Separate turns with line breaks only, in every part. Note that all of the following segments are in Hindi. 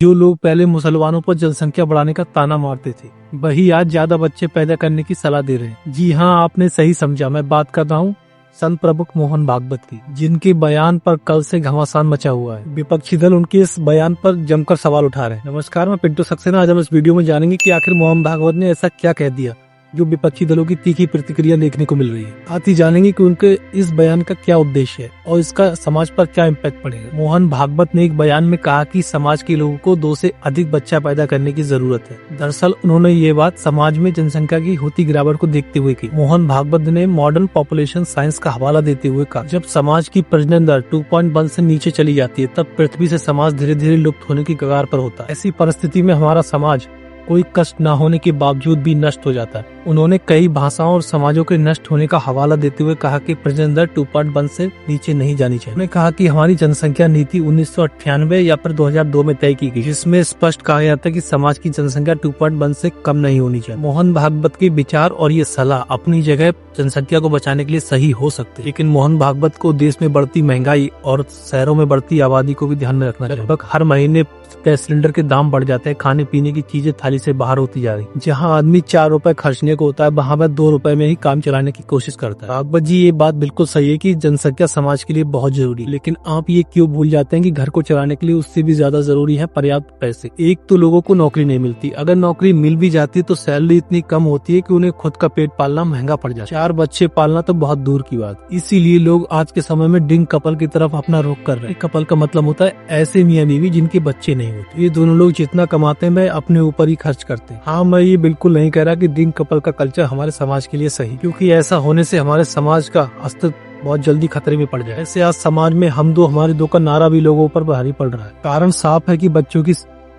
जो लोग पहले मुसलमानों पर जनसंख्या बढ़ाने का ताना मारते थे, वही आज ज्यादा बच्चे पैदा करने की सलाह दे रहे हैं। जी हाँ, आपने सही समझा, मैं बात कर रहा हूँ संत प्रमुख मोहन भागवत की, जिनके बयान पर कल से घमासान मचा हुआ है। विपक्षी दल उनके इस बयान पर जमकर सवाल उठा रहे हैं। नमस्कार, मैं पिंटू सक्सेना। आज हम इस वीडियो में जानेंगे कि आखिर मोहन भागवत ने ऐसा क्या कह दिया जो विपक्षी दलों की तीखी प्रतिक्रिया देखने को मिल रही है। साथ ही जानेंगे कि उनके इस बयान का क्या उद्देश्य है और इसका समाज पर क्या इम्पैक्ट पड़ेगा। मोहन भागवत ने एक बयान में कहा कि समाज के लोगों को 2 से अधिक बच्चा पैदा करने की जरूरत है। दरअसल उन्होंने ये बात समाज में जनसंख्या की होती गिरावट को देखते हुए की। मोहन भागवत ने मॉडर्न पॉपुलेशन साइंस का हवाला देते हुए कहा, जब समाज की प्रजनन दर 2.1 से नीचे चली जाती है, तब पृथ्वी से समाज धीरे धीरे लुप्त होने की कगार पर होता है। ऐसी परिस्थिति में हमारा समाज कोई कष्ट न होने के बावजूद भी नष्ट हो जाता है। उन्होंने कई भाषाओं और समाजों के नष्ट होने का हवाला देते हुए कहा कि प्रजनन दर 2.1 से नीचे नहीं जानी चाहिए। उन्होंने कहा कि हमारी जनसंख्या नीति 1998 या फिर 2002 में तय की गई, जिसमें स्पष्ट कहा गया था कि समाज की जनसंख्या 2.1 से कम नहीं होनी चाहिए। मोहन भागवत के विचार और ये सलाह अपनी जगह जनसंख्या को बचाने के लिए सही हो सकते, लेकिन मोहन भागवत को देश में बढ़ती महंगाई और शहरों में बढ़ती आबादी को भी ध्यान में रखना चाहिए। लगभग हर महीने गैस सिलेंडर के दाम बढ़ जाते हैं, खाने पीने की चीजें थाली से बाहर होती जा रही। जहां आदमी 4 रुपए खर्चने को होता है, वहां वह 2 रुपए में ही काम चलाने की कोशिश करता है। भागवत जी, ये बात बिल्कुल सही है कि जनसंख्या समाज के लिए बहुत जरूरी है, लेकिन आप ये क्यों भूल जाते हैं कि घर को चलाने के लिए उससे भी ज्यादा जरूरी है पर्याप्त पैसे। एक तो लोगों को नौकरी नहीं मिलती, अगर नौकरी मिल भी जाती है तो सैलरी इतनी कम होती है कि उन्हें खुद का पेट पालना महंगा पड़ जाता है। 4 बच्चे पालना तो बहुत दूर की बात। इसीलिए लोग आज के समय में डिंग कपल की तरफ अपना रुख कर रहे हैं। कपल का मतलब होता है ऐसे मियां बीवी जिनके बच्चे नहीं होते। ये दोनों लोग जितना कमाते हैं, वह अपने ऊपर ही खर्च करते हैं। हाँ, मैं ये बिल्कुल नहीं कह रहा कि डिंग कपल का कल्चर हमारे समाज के लिए सही, क्योंकि ऐसा होने से हमारे समाज का अस्तित्व बहुत जल्दी खतरे में पड़ जाए। ऐसे आज समाज में हम दो हमारे दो का नारा भी लोगों पर भारी पड़ रहा है। कारण साफ है कि बच्चों की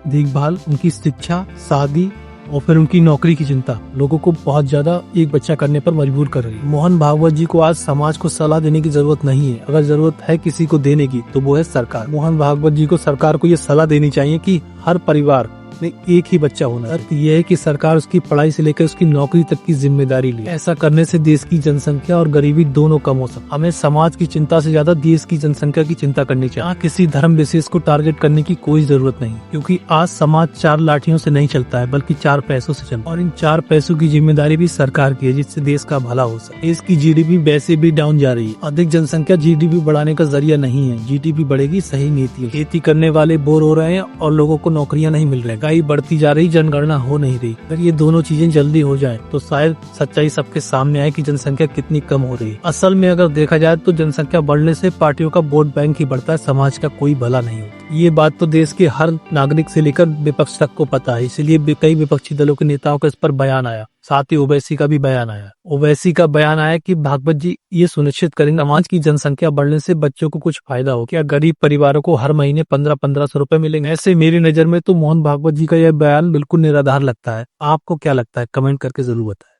देखभाल, उनकी शिक्षा, शादी और फिर उनकी नौकरी की चिंता लोगों को बहुत ज्यादा एक बच्चा करने पर मजबूर कर रही है। मोहन भागवत जी को आज समाज को सलाह देने की जरूरत नहीं है। अगर जरूरत है किसी को देने की तो वो है सरकार। मोहन भागवत जी को सरकार को ये सलाह देनी चाहिए कि हर परिवार में एक ही बच्चा होना। अर्थ यह है कि सरकार उसकी पढ़ाई से लेकर उसकी नौकरी तक की जिम्मेदारी ले। ऐसा करने से देश की जनसंख्या और गरीबी दोनों कम हो सकती। हमें समाज की चिंता से ज्यादा देश की जनसंख्या की चिंता करनी चाहिए। किसी धर्म विशेष को टारगेट करने की कोई जरूरत नहीं, क्योंकि आज समाज 4 लाठियों से नहीं चलता है, बल्कि 4 पैसों से चलता है। और इन 4 पैसों की जिम्मेदारी भी सरकार की है, जिससे देश का भला हो सके। देश की जीडीपी वैसे भी डाउन जा रही है। अधिक जनसंख्या जीडीपी बढ़ाने का जरिया नहीं है। जीडीपी बढ़ेगी सही नीति। खेती करने वाले बोर हो रहे हैं और लोगों को नौकरियां नहीं मिल रही। महंगाई बढ़ती जा रही, जनगणना हो नहीं रही। अगर ये दोनों चीजें जल्दी हो जाए तो शायद सच्चाई सबके सामने आए कि जनसंख्या कितनी कम हो रही है। असल में अगर देखा जाए तो जनसंख्या बढ़ने से पार्टियों का वोट बैंक ही बढ़ता है, समाज का कोई भला नहीं होता। ये बात तो देश के हर नागरिक से लेकर विपक्ष तक को पता है। इसलिए कई विपक्षी दलों के नेताओं का इस पर बयान आया। साथ ही ओवैसी का भी बयान आया। ओवैसी का बयान आया कि भागवत जी ये सुनिश्चित करेंगे समाज की जनसंख्या बढ़ने से बच्चों को कुछ फायदा हो। क्या गरीब परिवारों को हर महीने 1500 रुपए मिलेंगे? ऐसे मेरी नजर में तो मोहन भागवत जी का यह बयान बिल्कुल निराधार लगता है। आपको क्या लगता है? कमेंट करके जरूर बताएं।